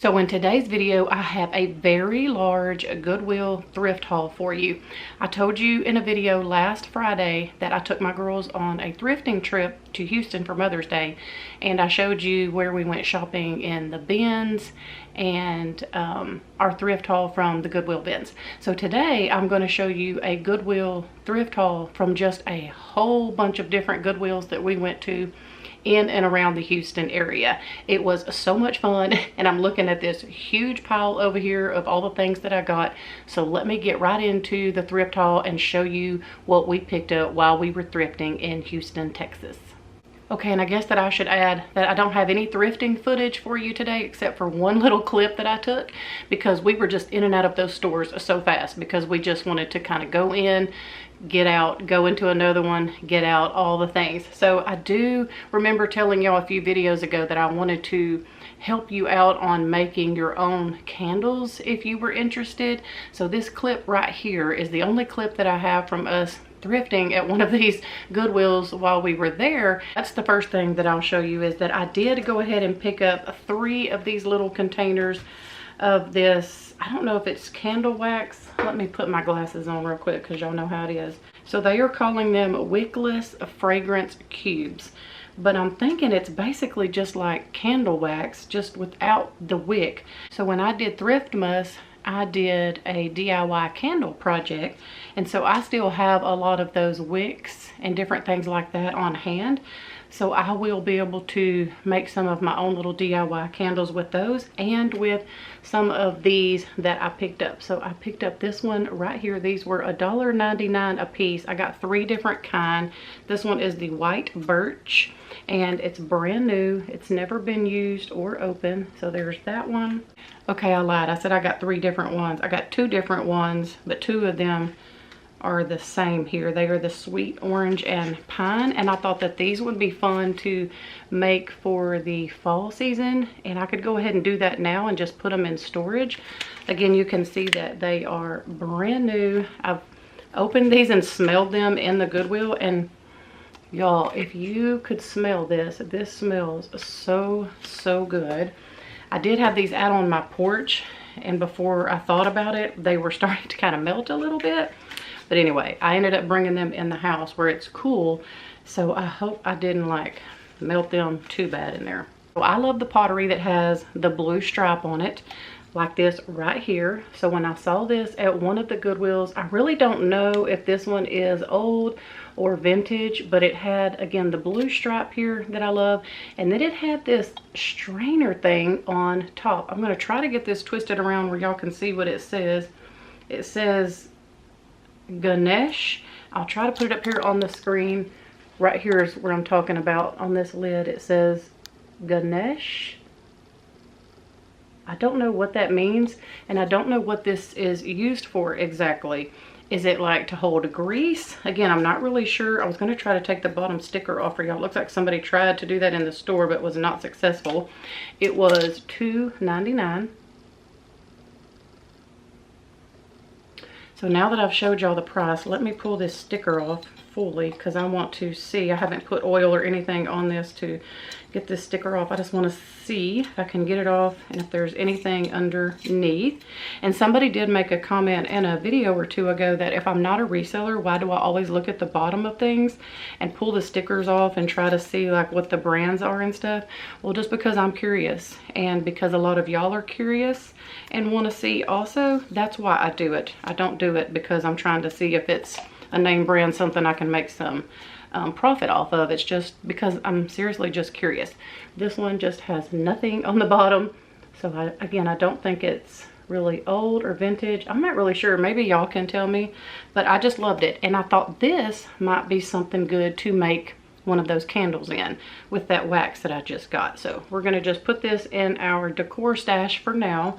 So in today's video, I have a very large Goodwill thrift haul for you. I told you in a video last Friday that I took my girls on a thrifting trip to Houston for Mother's Day, and I showed you where we went shopping in the bins and our thrift haul from the Goodwill bins. So today I'm going to show you a Goodwill thrift haul from just a whole bunch of different Goodwills that we went to in and around the Houston area. It was so much fun, and I'm looking at this huge pile over here of all the things that I got. So let me get right into the thrift haul and show you what we picked up while we were thrifting in Houston, Texas. Okay, and I guess that I should add that I don't have any thrifting footage for you today except for one little clip that I took, because we were just in and out of those stores so fast because we just wanted to kind of go in, get out, go into another one, get out, all the things. So I do remember telling y'all a few videos ago that I wanted to help you out on making your own candles if you were interested. So this clip right here is the only clip that I have from us thrifting at one of these Goodwills while we were there. That's the first thing that I'll show you, is that I did go ahead and pick up 3 of these little containers of this, I don't know if it's candle wax. Let me put my glasses on real quick because y'all know how it is. So they are calling them wickless fragrance cubes, but I'm thinking it's basically just like candle wax, just without the wick. So when I did Thriftmas, I did a DIY candle project, and so I still have a lot of those wicks and different things like that on hand. So I will be able to make some of my own little DIY candles with those, and with some of these that I picked up. So I picked up this one right here. These were $1.99 a piece. I got 3 different kinds. This one is the white birch, and it's brand new. It's never been used or opened. So there's that one. Okay, I lied. I said I got 3 different ones. I got 2 different ones, but 2 of them are the same here. They are the sweet orange and pine, and I thought that these would be fun to make for the fall season, and I could go ahead and do that now and just put them in storage. Again, you can see that they are brand new. I've opened these and smelled them in the Goodwill, and y'all, if you could smell this, this smells so good. I did have these out on my porch, and before I thought about it, they were starting to kind of melt a little bit. But anyway, I ended up bringing them in the house where it's cool, so I hope I didn't like melt them too bad in there. So I love the pottery that has the blue stripe on it, like this right here. So when I saw this at one of the Goodwills, I really don't know if this one is old or vintage, but it had, again, the blue stripe here that I love, and then it had this strainer thing on top. I'm going to try to get this twisted around where y'all can see what it says. It says Ganesh. I'll try to put it up here on the screen. Right here is where I'm talking about. On this lid it says Ganesh. I don't know what that means, and I don't know what this is used for exactly. Is it like to hold grease? Again, I'm not really sure. I was going to try to take the bottom sticker off for y'all. It looks like somebody tried to do that in the store but was not successful. It was $2.99. So now that I've showed y'all the price, let me pull this sticker off fully because I want to see. I haven't put oil or anything on this to get this sticker off. I just want to see if I can get it off and if there's anything underneath. And somebody did make a comment in a video or 2 ago that if I'm not a reseller, why do I always look at the bottom of things and pull the stickers off and try to see like what the brands are and stuff? Well, just because I'm curious, and because a lot of y'all are curious and want to see also, that's why I do it. I don't do it because I'm trying to see if it's a name brand, something I can make some profit off of. It's just because I'm seriously just curious. This one just has nothing on the bottom, so again, I don't think it's really old or vintage. I'm not really sure. Maybe y'all can tell me, but I just loved it, and I thought this might be something good to make one of those candles in with that wax that I just got. So we're going to just put this in our decor stash for now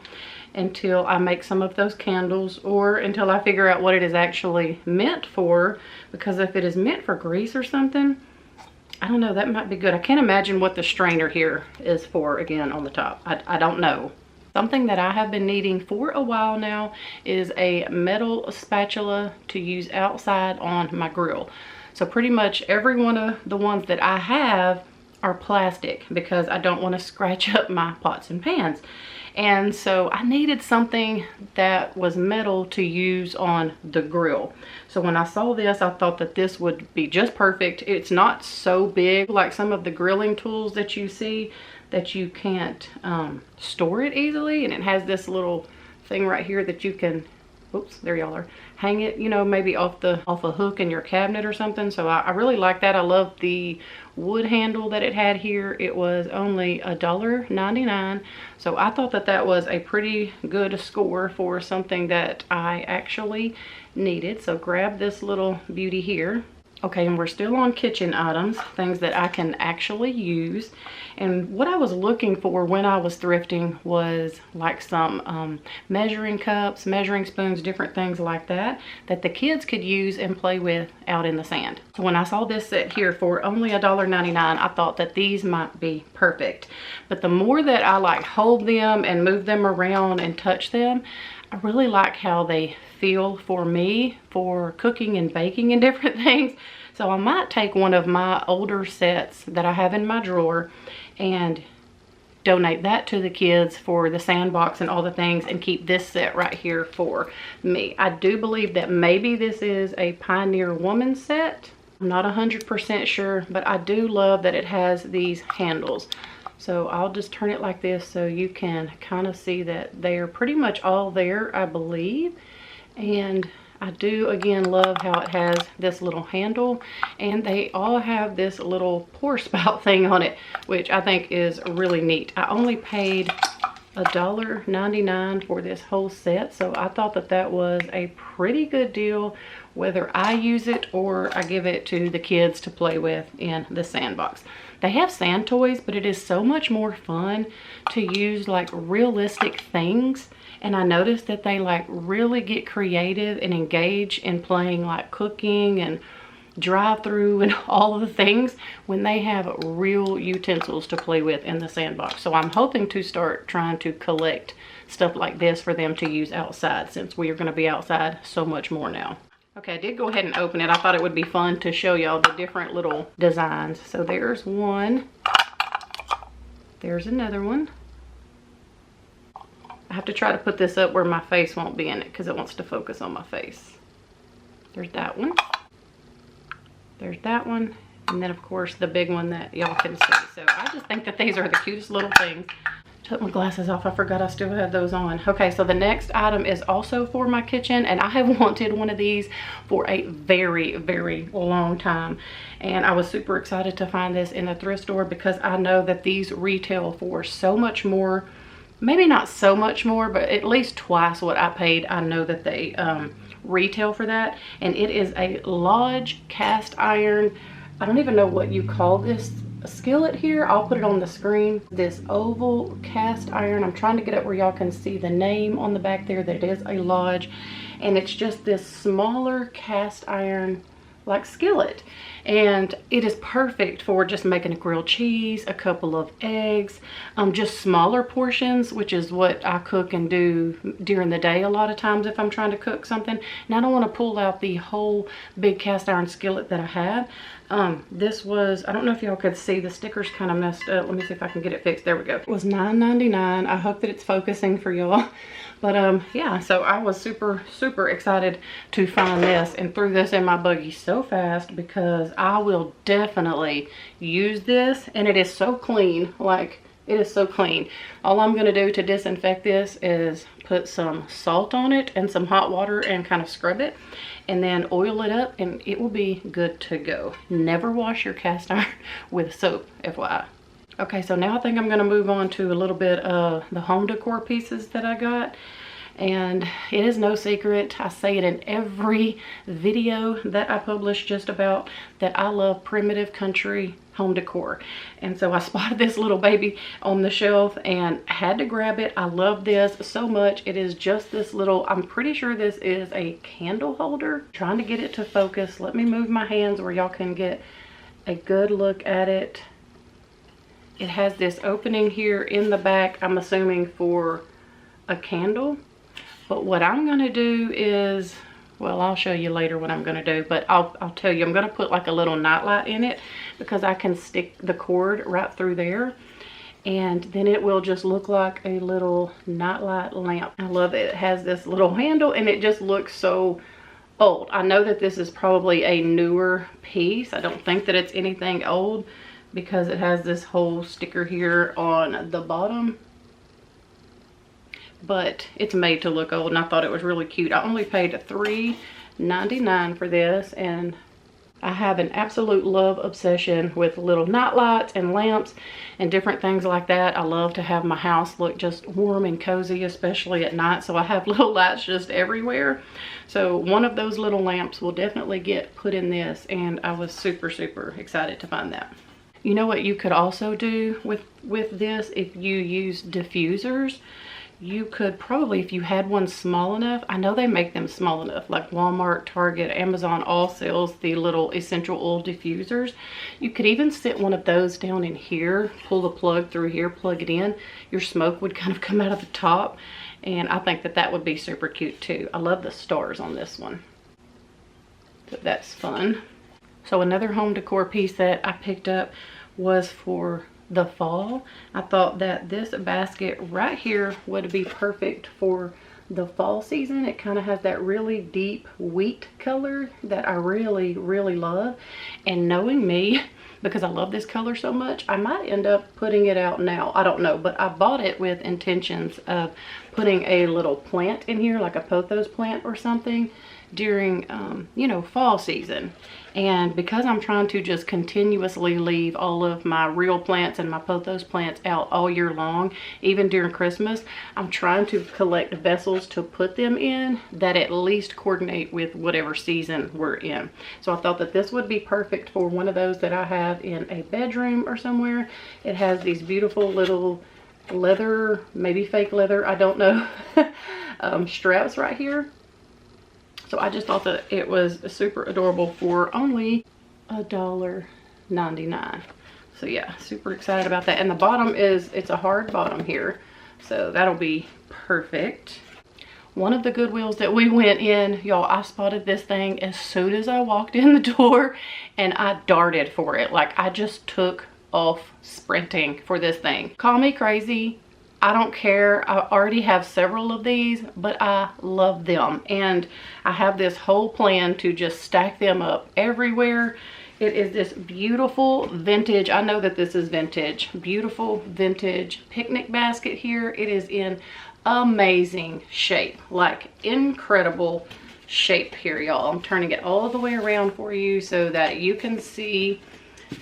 until I make some of those candles, or until I figure out what it is actually meant for, because if it is meant for grease or something, I don't know, that might be good. I can't imagine what the strainer here is for, again, on the top. I don't know. Something that I have been needing for a while now is a metal spatula to use outside on my grill. So pretty much every one of the ones that I have are plastic because I don't want to scratch up my pots and pans. And so I needed something that was metal to use on the grill. So when I saw this, I thought that this would be just perfect. It's not so big like some of the grilling tools that you see that you can't store it easily. And it has this little thing right here that you can, oops, there y'all are, hang it, you know, maybe off a hook in your cabinet or something. So I really like that. I love the wood handle that it had here. It was only $1.99. So I thought that that was a pretty good score for something that I actually needed. So grab this little beauty here. Okay, and we're still on kitchen items, things that I can actually use. And what I was looking for when I was thrifting was like some measuring cups, measuring spoons, different things like that, that the kids could use and play with out in the sand. So when I saw this set here for only $1.99, I thought that these might be perfect. But the more that I like hold them and move them around and touch them, I really like how they feel for me for cooking and baking and different things. So I might take one of my older sets that I have in my drawer and donate that to the kids for the sandbox and all the things, and keep this set right here for me. I do believe that maybe this is a Pioneer Woman set. I'm not 100% sure, but I do love that it has these handles. So I'll just turn it like this so you can kind of see that they're pretty much all there, I believe. And I do again love how it has this little handle, and they all have this little pour spout thing on it, which I think is really neat. I only paid $1.99 for this whole set, so I thought that that was a pretty good deal, whether I use it or I give it to the kids to play with in the sandbox. They have sand toys, but it is so much more fun to use like realistic things. And I noticed that they like really get creative and engage in playing like cooking and drive-through and all of the things when they have real utensils to play with in the sandbox. So I'm hoping to start trying to collect stuff like this for them to use outside, since we are going to be outside so much more now. Okay, I did go ahead and open it. I thought it would be fun to show y'all the different little designs. So there's one. There's another one. I have to try to put this up where my face won't be in it because it wants to focus on my face. There's that one. There's that one. And then of course the big one that y'all can see. So I just think that these are the cutest little things. Took my glasses off. I forgot I still had those on. Okay, so the next item is also for my kitchen, and I have wanted one of these for a very, very long time. And I was super excited to find this in the thrift store because I know that these retail for so much more. Maybe not so much more, but at least twice what I paid. I know that they retail for that. And it is a Lodge cast iron. I don't even know what you call this skillet here. I'll put it on the screen. This oval cast iron. I'm trying to get up where y'all can see the name on the back there that it is a Lodge. And it's just this smaller cast iron like skillet, and it is perfect for just making a grilled cheese, a couple of eggs, just smaller portions, which is what I cook and do during the day a lot of times if I'm trying to cook something. And I don't want to pull out the whole big cast iron skillet that I have. This was, I don't know if y'all could see, the sticker's kind of messed up. Let me see if I can get it fixed. There we go. It was $9.99. I hope that it's focusing for y'all. But yeah, so I was super, super excited to find this and threw this in my buggy so fast because I will definitely use this, and it is so clean. Like, it is so clean. All I'm going to do to disinfect this is put some salt on it and some hot water and kind of scrub it, and then oil it up, and it will be good to go. Never wash your cast iron with soap, FYI. Okay, so now I think I'm going to move on to a little bit of the home decor pieces that I got. And it is no secret, I say it in every video that I publish just about, that I love primitive country home decor. And so I spotted this little baby on the shelf and had to grab it. I love this so much. It is just this little, I'm pretty sure this is a candle holder. Trying to get it to focus. Let me move my hands where y'all can get a good look at it. It has this opening here in the back, I'm assuming for a candle. But what I'm going to do is, well, I'll show you later what I'm going to do, but I'll tell you, I'm going to put like a little nightlight in it because I can stick the cord right through there. and then it will just look like a little nightlight lamp. I love it. It has this little handle and it just looks so old. I know that this is probably a newer piece. I don't think that it's anything old because it has this whole sticker here on the bottom, but it's made to look old and I thought it was really cute. I only paid $3.99 for this, and I have an absolute love obsession with little night lights and lamps and different things like that. I love to have my house look just warm and cozy, especially at night. So I have little lights just everywhere. So one of those little lamps will definitely get put in this, and I was super, super excited to find that. You know what you could also do with this, if you use diffusers? You could probably, if you had one small enough, I know they make them small enough, like Walmart, Target, Amazon all sells the little essential oil diffusers. You could even sit one of those down in here, pull the plug through here, plug it in. Your smoke would kind of come out of the top, and I think that that would be super cute too. I love the stars on this one. So that's fun. So another home decor piece that I picked up was for the fall. I thought that this basket right here would be perfect for the fall season. It kind of has that really deep wheat color that I really, really love. And knowing me, because I love this color so much, I might end up putting it out now. I don't know, but I bought it with intentions of putting a little plant in here, like a pothos plant or something, during you know, fall season. And because I'm trying to just continuously leave all of my real plants and my pothos plants out all year long, even during Christmas, I'm trying to collect vessels to put them in that at least coordinate with whatever season we're in. So I thought that this would be perfect for one of those that I have in a bedroom or somewhere. It has these beautiful little leather, maybe fake leather, I don't know, straps right here. So I just thought that it was super adorable for only $1.99. So yeah, super excited about that. And the bottom is, it's a hard bottom here. So that'll be perfect. One of the Goodwills that we went in, y'all, I spotted this thing as soon as I walked in the door and I darted for it. Like I just took off sprinting for this thing. Call me crazy. I don't care. I already have several of these, but I love them. And I have this whole plan to just stack them up everywhere. It is this beautiful vintage, I know that this is vintage, beautiful vintage picnic basket here. It is in amazing shape, like incredible shape here, y'all. I'm turning it all the way around for you so that you can see.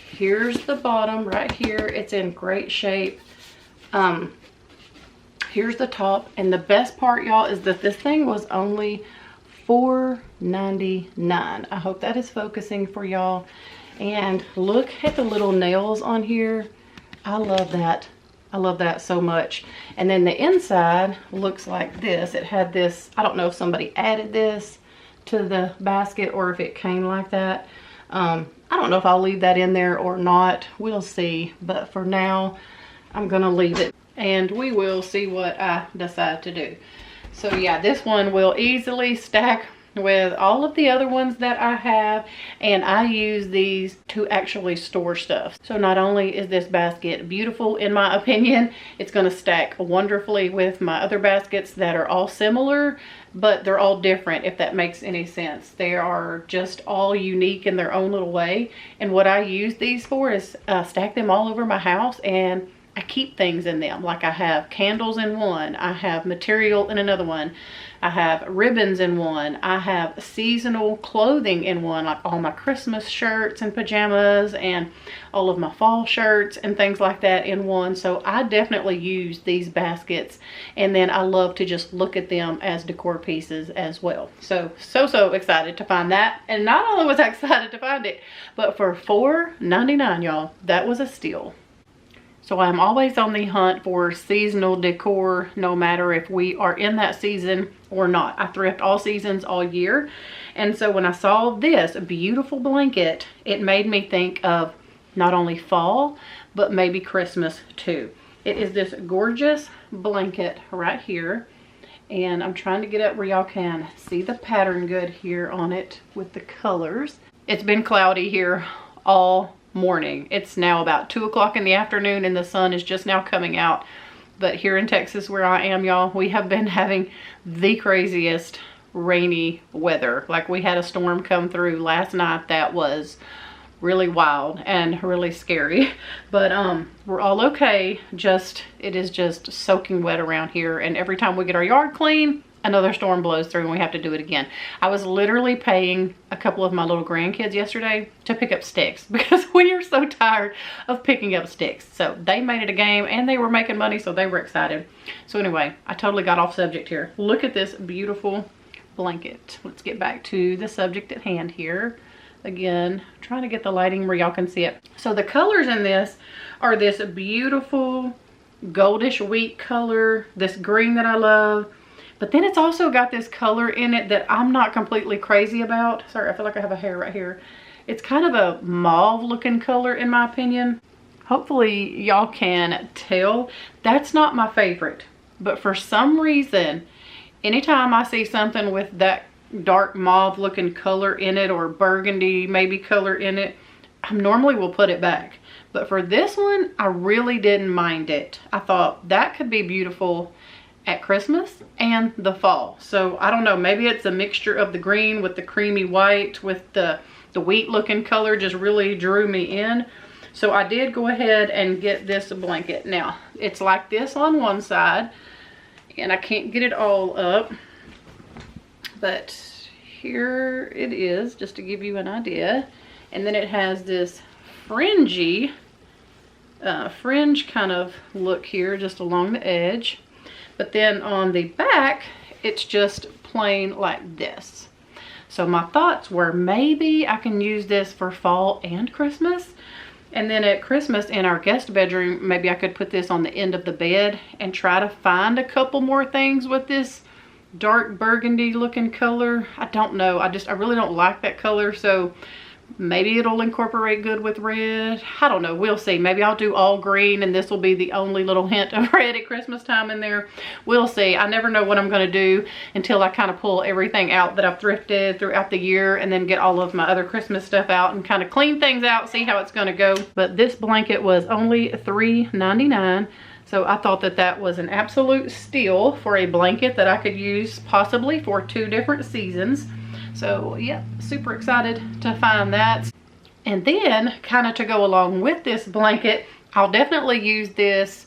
Here's the bottom right here. It's in great shape. Here's the top, and the best part, y'all, is that this thing was only $4.99. I hope that is focusing for y'all. And look at the little nails on here. I love that. I love that so much. And then the inside looks like this. It had this, I don't know if somebody added this to the basket or if it came like that. I don't know if I'll leave that in there or not. We'll see. But for now, I'm gonna leave it, and we will see what I decide to do. So yeah, this one will easily stack with all of the other ones that I have, and I use these to actually store stuff. So not only is this basket beautiful in my opinion, it's going to stack wonderfully with my other baskets that are all similar, but they're all different, if that makes any sense. They are just all unique in their own little way, and what I use these for is stack them all over my house, and I keep things in them. Like I have candles in one, I have material in another one, I have ribbons in one, I have seasonal clothing in one, like all my Christmas shirts and pajamas and all of my fall shirts and things like that in one. So I definitely use these baskets, and then I love to just look at them as decor pieces as well. So excited to find that. And not only was I excited to find it, but for $4.99, y'all, that was a steal. So I'm always on the hunt for seasonal decor, no matter if we are in that season or not. I thrift all seasons, all year. And so when I saw this beautiful blanket, it made me think of not only fall, but maybe Christmas too. It is this gorgeous blanket right here. And I'm trying to get up where y'all can see the pattern good here on it with the colors. It's been cloudy here all morning. It's now about 2 o'clock in the afternoon and the sun is just now coming out. But here in Texas where I am, y'all, we have been having the craziest rainy weather. Like, we had a storm come through last night that was really wild and really scary, but we're all okay. It is just soaking wet around here, and every time we get our yard clean, another storm blows through and we have to do it again. I was literally paying a couple of my little grandkids yesterday to pick up sticks because we are so tired of picking up sticks. So they made it a game and they were making money, so they were excited. So anyway, I totally got off subject here. Look at this beautiful blanket. Let's get back to the subject at hand here. Again, trying to get the lighting where y'all can see it. So the colors in this are this beautiful goldish wheat color, this green that I love, but then it's also got this color in it that I'm not completely crazy about. Sorry, I feel like I have a hair right here. It's kind of a mauve looking color in my opinion. Hopefully y'all can tell. That's not my favorite, but for some reason, anytime I see something with that dark mauve looking color in it, or burgundy maybe color in it, I normally will put it back. But for this one, I really didn't mind it. I thought that could be beautiful at Christmas and the fall. So I don't know, maybe it's a mixture of the green with the creamy white with the wheat looking color just really drew me in. So I did go ahead and get this blanket. Now it's like this on one side and I can't get it all up, but here it is, just to give you an idea. And then it has this fringe kind of look here just along the edge. But then on the back, it's just plain like this. So my thoughts were maybe I can use this for fall and Christmas. And then at Christmas in our guest bedroom, maybe I could put this on the end of the bed and try to find a couple more things with this dark burgundy looking color. I don't know. I really don't like that color. So maybe it'll incorporate good with red. I don't know. We'll see. Maybe I'll do all green and this will be the only little hint of red at Christmas time in there. We'll see. I never know what I'm going to do until I kind of pull everything out that I've thrifted throughout the year and then get all of my other Christmas stuff out and kind of clean things out, see how it's going to go. But this blanket was only $3.99. So I thought that that was an absolute steal for a blanket that I could use possibly for 2 different seasons. So yeah, super excited to find that. And then kind of to go along with this blanket, I'll definitely use this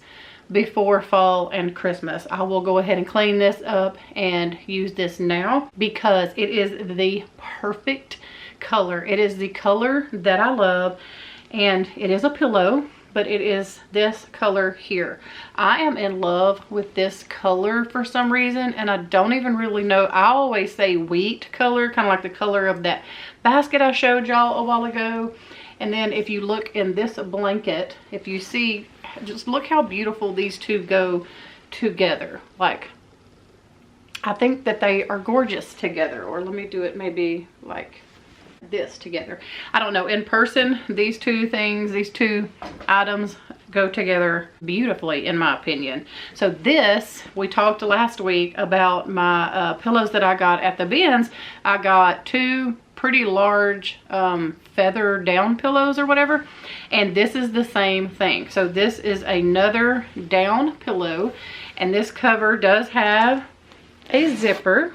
before fall and Christmas. I will go ahead and clean this up and use this now because it is the perfect color. It is the color that I love, and it is a pillow, but it is this color here. I am in love with this color for some reason, and I don't even really know. I always say wheat color, kind of like the color of that basket I showed y'all a while ago. And then if you look in this blanket, if you see, just look how beautiful these two go together. Like, I think that they are gorgeous together. Or let me do it maybe like this together. I don't know, in person these two things, these two items go together beautifully in my opinion. So this, we talked last week about my pillows that I got at the bins. I got 2 pretty large feather down pillows or whatever, and this is the same thing. So this is another down pillow, and this cover does have a zipper.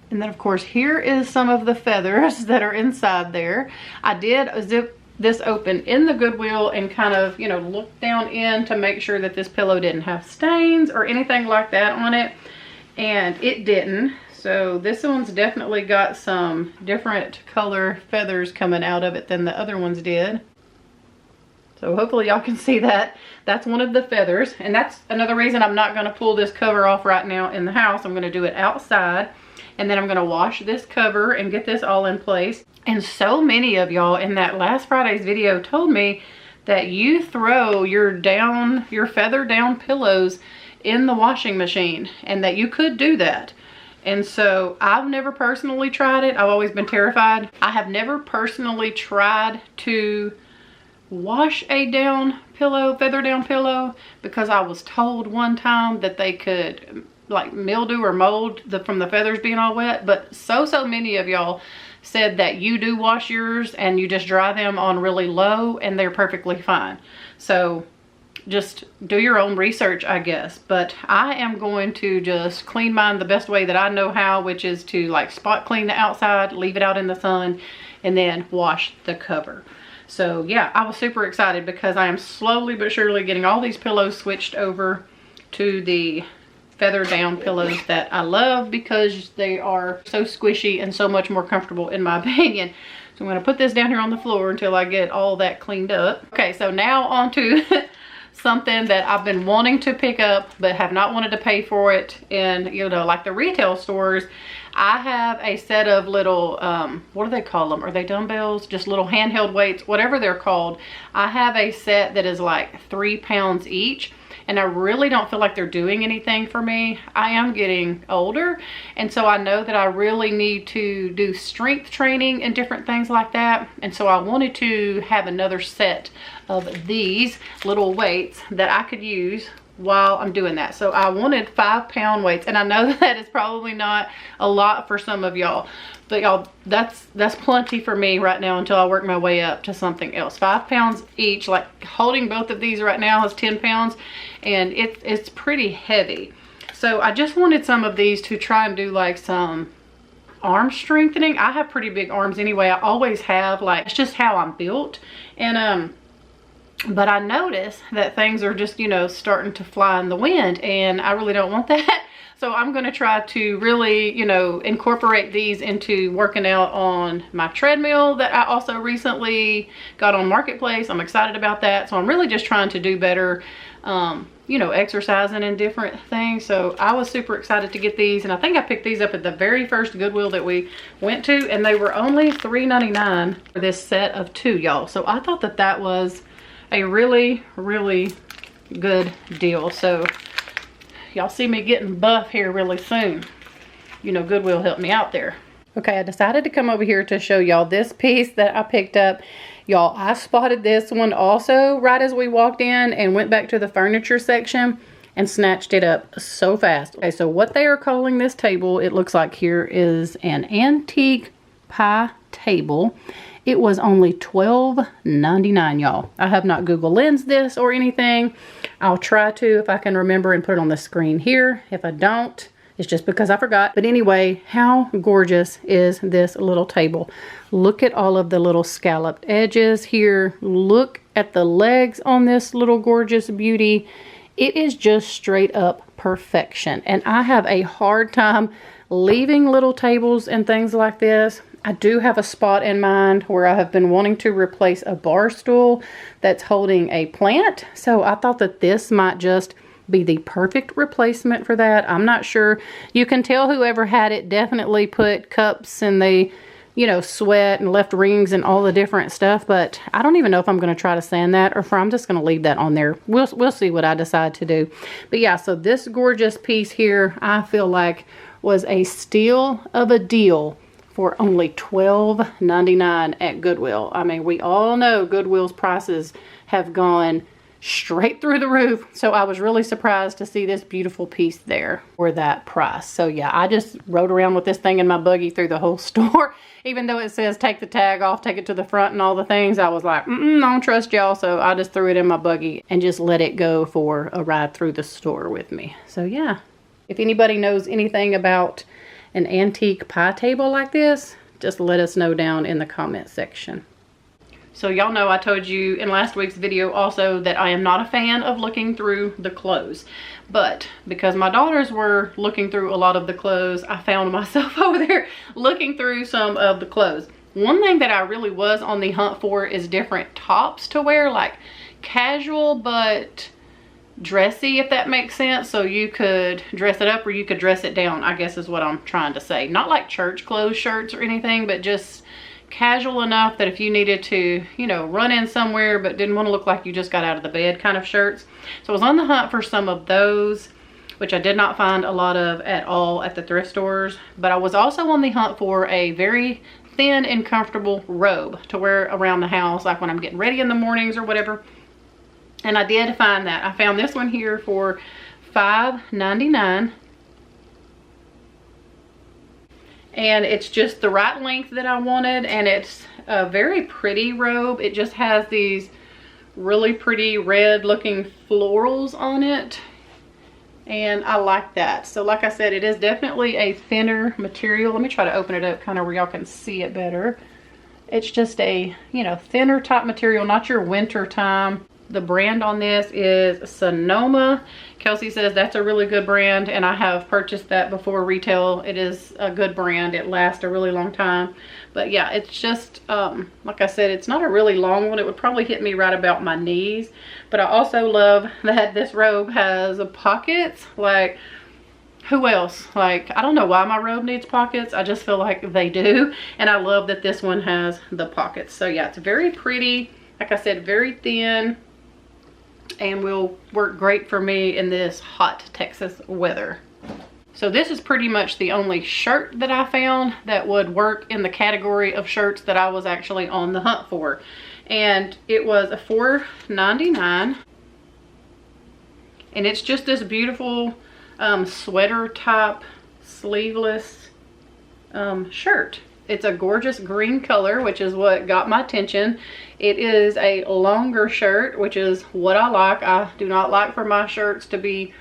And then of course here is some of the feathers that are inside there. I did zip this open in the Goodwill and kind of, you know, look down in to make sure that this pillow didn't have stains or anything like that on it, and it didn't. So this one's definitely got some different color feathers coming out of it than the other ones did. So hopefully y'all can see that. That's one of the feathers, and that's another reason I'm not going to pull this cover off right now in the house. I'm going to do it outside. And then I'm going to wash this cover and get this all in place. And so many of y'all in that last Friday's video told me that you throw your feather down pillows in the washing machine, and that you could do that. And so I've never personally tried it. I've always been terrified. I have never personally tried to wash a feather down pillow, because I was told one time that they could like mildew or mold from the feathers being all wet. But so many of y'all said that you do wash yours and you just dry them on really low and they're perfectly fine. So just do your own research, I guess. But I am going to just clean mine the best way that I know how, which is to like spot clean the outside, leave it out in the sun, and then wash the cover. So yeah, I was super excited because I am slowly but surely getting all these pillows switched over to the feather down pillows that I love because they are so squishy and so much more comfortable in my opinion. So I'm going to put this down here on the floor until I get all that cleaned up. Okay, so now on to something that I've been wanting to pick up but have not wanted to pay for it in, you know, like the retail stores. I have a set of little, what do they call them? Are they dumbbells? Just little handheld weights, whatever they're called. I have a set that is like 3 pounds each. And I really don't feel like they're doing anything for me. I am getting older, and so I know that I really need to do strength training and different things like that. And so I wanted to have another set of these little weights that I could use while I'm doing that. So I wanted 5 pound weights, and I know that is probably not a lot for some of y'all, but y'all, that's plenty for me right now until I work my way up to something else. 5 pounds each. Like holding both of these right now is 10 pounds, and it's pretty heavy. So I just wanted some of these to try and do like some arm strengthening. I have pretty big arms anyway. I always have, like, it's just how I'm built. And but I notice that things are just, you know, starting to fly in the wind, and I really don't want that. So I'm going to try to really, you know, incorporate these into working out on my treadmill that I also recently got on Marketplace. I'm excited about that. So I'm really just trying to do better, you know, exercising and different things. So I was super excited to get these, and I think I picked these up at the very first Goodwill that we went to, and they were only $3.99 for this set of 2, y'all. So I thought that that was a really, really good deal. So y'all see me getting buff here really soon. You know, Goodwill helped me out there. Okay, I decided to come over here to show y'all this piece that I picked up. Y'all, I spotted this one also right as we walked in and went back to the furniture section and snatched it up so fast. Okay, so what they are calling this table, it looks like here, is an antique pie table. It was only $12.99, y'all. I have not Google Lensed this or anything. I'll try to if I can remember and put it on the screen here. If I don't, it's just because I forgot. But anyway, how gorgeous is this little table? Look at all of the little scalloped edges here. Look at the legs on this little gorgeous beauty. It is just straight up perfection. And I have a hard time leaving little tables and things like this. I do have a spot in mind where I have been wanting to replace a bar stool that's holding a plant. So I thought that this might just be the perfect replacement for that. I'm not sure. You can tell whoever had it definitely put cups and they, you know, sweat and left rings and all the different stuff. But I don't even know if I'm going to try to sand that or if I'm just going to leave that on there. We'll see what I decide to do. But yeah, so this gorgeous piece here, I feel like was a steal of a deal for only $12.99 at Goodwill. I mean, we all know Goodwill's prices have gone straight through the roof. So I was really surprised to see this beautiful piece there for that price. So yeah, I just rode around with this thing in my buggy through the whole store. Even though it says take the tag off, take it to the front and all the things, I was like, I don't trust y'all. So I just threw it in my buggy and just let it go for a ride through the store with me. So yeah, if anybody knows anything about an antique pie table like this, just let us know down in the comment section. So y'all know I told you in last week's video also that I am not a fan of looking through the clothes. But because my daughters were looking through a lot of the clothes, I found myself over there looking through some of the clothes. One thing that I really was on the hunt for is different tops to wear, like casual but dressy, if that makes sense. So you could dress it up or you could dress it down, I guess is what I'm trying to say. Not like church clothes shirts or anything, but just casual enough that if you needed to, you know, run in somewhere but didn't want to look like you just got out of the bed kind of shirts. So I was on the hunt for some of those, which I did not find a lot of at all at the thrift stores. But I was also on the hunt for a very thin and comfortable robe to wear around the house, like when I'm getting ready in the mornings or whatever. And I did find that. I found this one here for $5.99. and it's just the right length that I wanted, and it's a very pretty robe. It just has these really pretty red looking florals on it, and I like that. So like I said, it is definitely a thinner material. Let me try to open it up kind of where y'all can see it better. It's just a, you know, thinner type material, not your winter time. The brand on this is Sonoma. Kelsey says that's a really good brand, and I have purchased that before retail. It is a good brand. It lasts a really long time. But yeah, it's just, like I said, it's not a really long one. It would probably hit me right about my knees. But I also love that this robe has pockets. Like, who else? Like, I don't know why my robe needs pockets. I just feel like they do. And I love that this one has the pockets. So yeah, it's very pretty. Like I said, very thin, and will work great for me in this hot Texas weather. So this is pretty much the only shirt that I found that would work in the category of shirts that I was actually on the hunt for. And it was a $4.99. And it's just this beautiful sweater type sleeveless shirt. It's a gorgeous green color, which is what got my attention. It is a longer shirt, which is what I like. I do not like for my shirts to be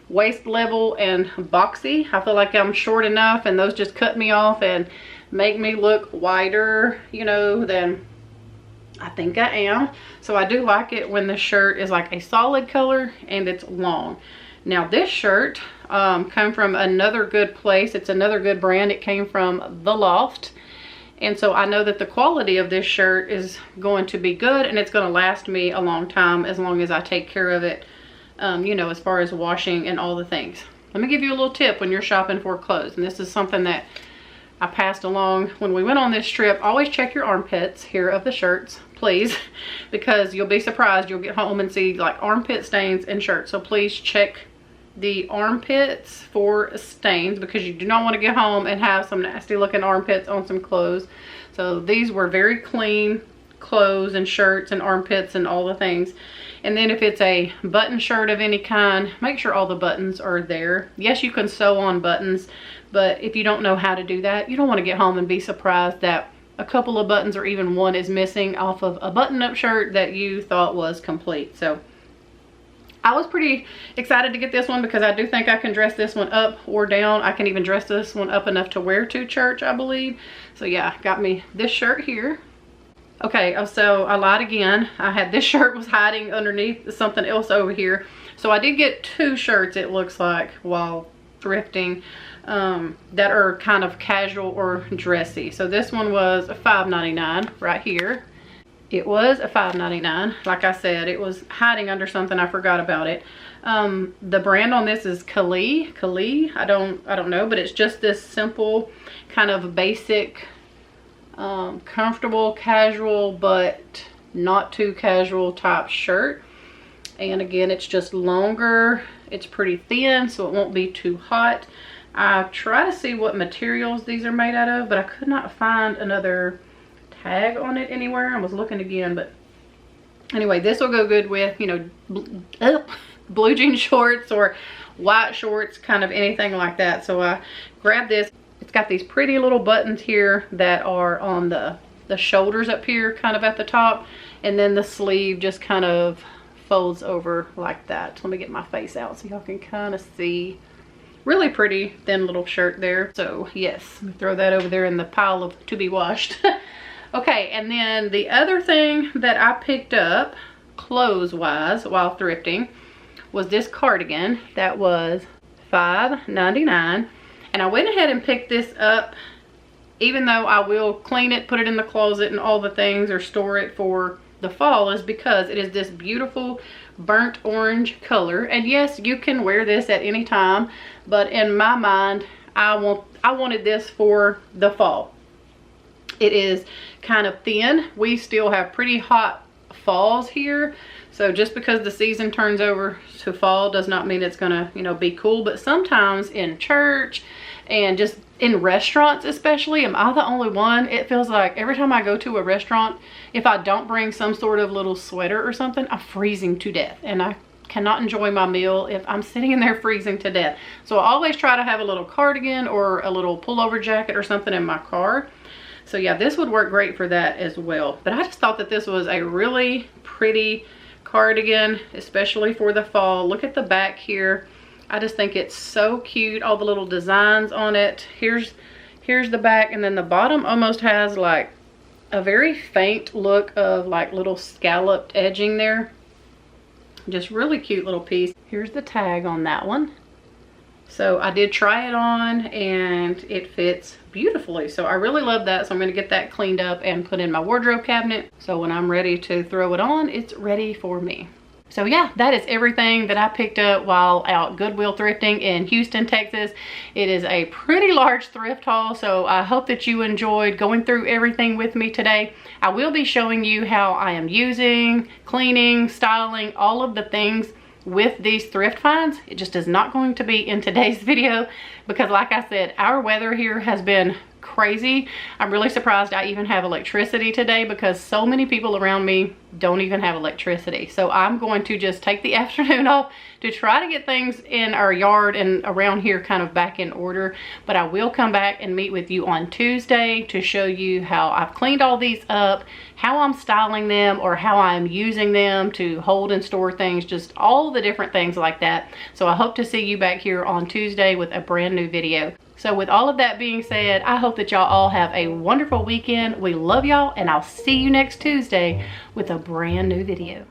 waist level and boxy. I feel like I'm short enough, and those just cut me off and make me look wider, you know, than I think I am. So I do like it when the shirt is like a solid color and it's long. Now this shirt came from another good place. It's another good brand. It came from The Loft. And so I know that the quality of this shirt is going to be good, and it's going to last me a long time as long as I take care of it, you know, as far as washing and all the things. Let me give you a little tip when you're shopping for clothes. And this is something that I passed along when we went on this trip. Always check your armpits here of the shirts, please, because you'll be surprised. You'll get home and see like armpit stains in shirts. So please check the armpits for stains, because you do not want to get home and have some nasty looking armpits on some clothes. So these were very clean clothes and shirts and armpits and all the things. And then if it's a button shirt of any kind, make sure all the buttons are there. Yes, you can sew on buttons, but if you don't know how to do that, you don't want to get home and be surprised that a couple of buttons or even one is missing off of a button-up shirt that you thought was complete. So I was pretty excited to get this one, because I do think I can dress this one up or down. I can even dress this one up enough to wear to church, I believe. So yeah, got me this shirt here. Okay, so I lied again. I had this shirt was hiding underneath something else over here. So I did get two shirts, it looks like, while thrifting, that are kind of casual or dressy. So this one was $5.99 right here. It was a $5.99. Like I said, it was hiding under something. I forgot about it. The brand on this is Kali. I don't know, but it's just this simple kind of basic, comfortable, casual, but not too casual type shirt. And again, it's just longer. It's pretty thin, so it won't be too hot. I try to see what materials these are made out of, but I could not find another tag on it anywhere. I was looking again, but anyway, this will go good with, you know, blue jean shorts or white shorts, kind of anything like that. So I grabbed this. It's got these pretty little buttons here that are on the shoulders up here, kind of at the top, and then the sleeve just kind of folds over like that. Let me get my face out so y'all can kind of see. Really pretty thin little shirt there. So yes, let me throw that over there in the pile of to be washed. Okay, and then the other thing that I picked up clothes-wise while thrifting was this cardigan that was $5.99. And I went ahead and picked this up, even though I will clean it, put it in the closet and all the things, or store it for the fall, is because it is this beautiful burnt orange color. And yes, you can wear this at any time, but in my mind, I wanted this for the fall. It is kind of thin. We still have pretty hot falls here, so just because the season turns over to fall does not mean it's gonna, you know, be cool. But sometimes in church and just in restaurants especially, am I the only one? It feels like every time I go to a restaurant, if I don't bring some sort of little sweater or something, I'm freezing to death. And I cannot enjoy my meal if I'm sitting in there freezing to death. So I always try to have a little cardigan or a little pullover jacket or something in my car. So yeah, this would work great for that as well. But I just thought that this was a really pretty cardigan, especially for the fall. Look at the back here. I just think it's so cute, all the little designs on it. Here's the back, and then the bottom almost has like a very faint look of like little scalloped edging there. Just really cute little piece. Here's the tag on that one. So I did try it on and it fits beautifully. So I really love that. So I'm going to get that cleaned up and put in my wardrobe cabinet. So when I'm ready to throw it on, it's ready for me. So yeah, that is everything that I picked up while out Goodwill thrifting in Houston, Texas. It is a pretty large thrift haul, so I hope that you enjoyed going through everything with me today. I will be showing you how I am using, cleaning, styling, all of the things with these thrift finds. It just is not going to be in today's video because, like I said, our weather here has been crazy. I'm really surprised I even have electricity today because so many people around me don't even have electricity. So I'm going to just take the afternoon off to try to get things in our yard and around here kind of back in order. But I will come back and meet with you on Tuesday to show you how I've cleaned all these up, how I'm styling them, or how I'm using them to hold and store things, just all the different things like that. So I hope to see you back here on Tuesday with a brand new video. So with all of that being said, I hope that y'all all have a wonderful weekend. We love y'all, and I'll see you next Tuesday with a brand new video.